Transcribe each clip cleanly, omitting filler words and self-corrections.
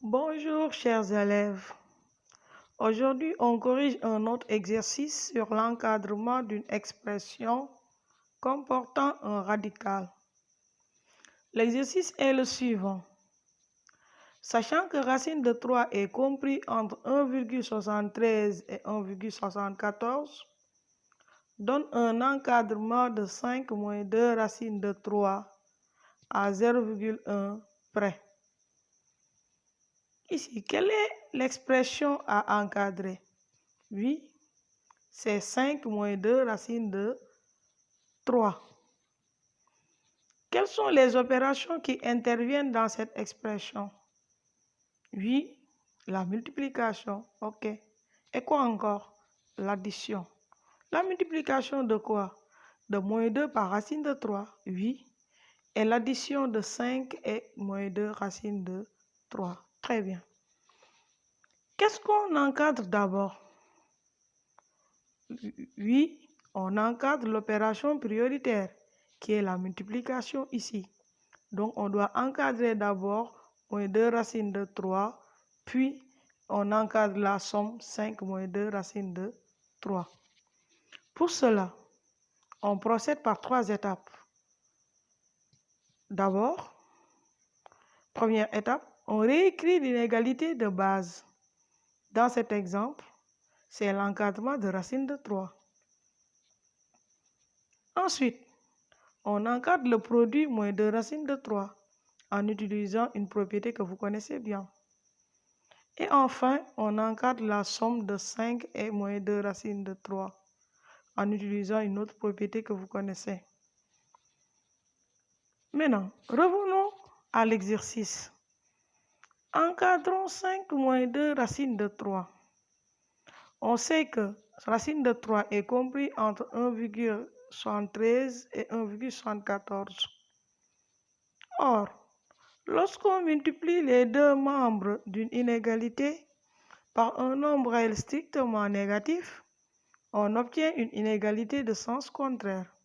Bonjour chers élèves. Aujourd'hui, on corrige un autre exercice sur l'encadrement d'une expression comportant un radical. L'exercice est le suivant. Sachant que racine de 3 est compris entre 1,73 et 1,74, donne un encadrement de 5 moins 2 racine de 3 à 0,1 près. Ici, quelle est l'expression à encadrer? Oui, c'est 5 moins 2 racine de 3. Quelles sont les opérations qui interviennent dans cette expression? Oui, la multiplication, ok. Et quoi encore? L'addition. La multiplication de quoi? De moins 2 par racine de 3, oui. Et l'addition de 5 et moins 2 racine de 3. Très bien. Qu'est-ce qu'on encadre d'abord? Oui, on encadre l'opération prioritaire, qui est la multiplication ici. Donc, on doit encadrer d'abord moins 2 racine de 3, puis on encadre la somme 5 moins 2 racine de 3. Pour cela, on procède par 3 étapes. D'abord, première étape, on réécrit l'inégalité de base. Dans cet exemple, c'est l'encadrement de racine de 3. Ensuite, on encadre le produit moins 2 racine de 3 en utilisant une propriété que vous connaissez bien. Et enfin, on encadre la somme de 5 et moins 2 racine de 3 en utilisant une autre propriété que vous connaissez. Maintenant, revenons à l'exercice. Encadrons 5 moins 2 racine de 3. On sait que racine de 3 est compris entre 1,73 et 1,74. Or, lorsqu'on multiplie les deux membres d'une inégalité par un nombre réel strictement négatif, on obtient une inégalité de sens contraire.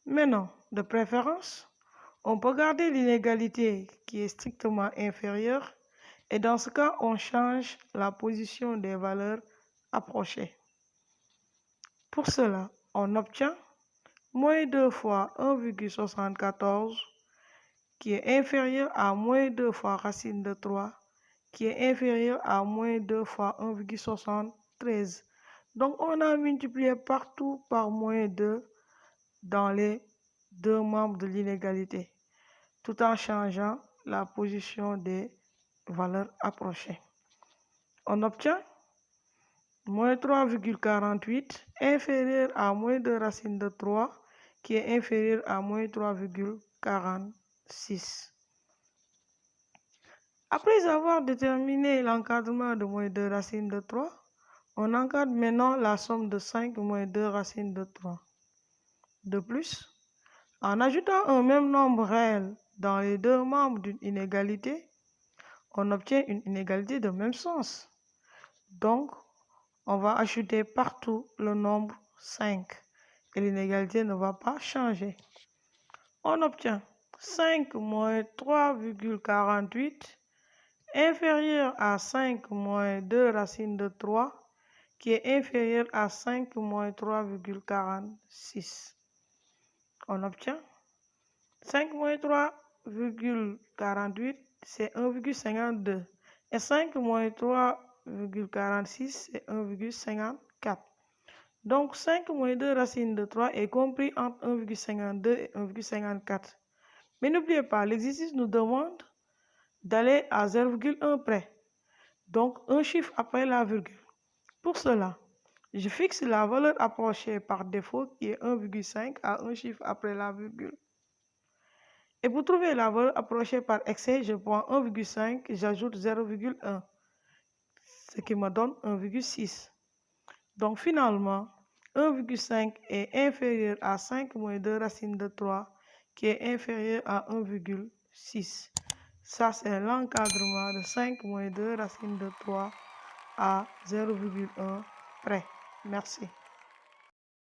Maintenant, de préférence, on peut garder l'inégalité qui est strictement inférieure et dans ce cas, on change la position des valeurs approchées. Pour cela, on obtient moins 2 fois 1,74 qui est inférieur à moins 2 fois racine de 3 qui est inférieur à moins 2 fois 1,73. Donc, on a multiplié partout par moins 2 dans les deux membres de l'inégalité, tout en changeant la position des valeurs approchées. On obtient moins 3,48 inférieur à moins 2 racine de 3 qui est inférieur à moins 3,46. Après avoir déterminé l'encadrement de moins 2 racine de 3, on encadre maintenant la somme de 5 moins 2 racine de 3. De plus, en ajoutant un même nombre réel dans les deux membres d'une inégalité, on obtient une inégalité de même sens. Donc, on va ajouter partout le nombre 5 et l'inégalité ne va pas changer. On obtient 5 moins 3,48 inférieur à 5 moins 2 racine de 3 qui est inférieur à 5 moins 3,46. On obtient 5 moins 3,48 c'est 1,52 et 5 moins 3,46 c'est 1,54. Donc 5 moins 2 racine de 3 est compris entre 1,52 et 1,54. Mais n'oubliez pas, l'exercice nous demande d'aller à 0,1 près, donc un chiffre après la virgule. Pour cela, je fixe la valeur approchée par défaut qui est 1,5 à un chiffre après la virgule. Et pour trouver la valeur approchée par excès, je prends 1,5, j'ajoute 0,1, ce qui me donne 1,6. Donc finalement, 1,5 est inférieur à 5 moins 2 racine de 3 qui est inférieur à 1,6. Ça, c'est l'encadrement de 5 moins 2 racine de 3 à 0,1 près. Merci.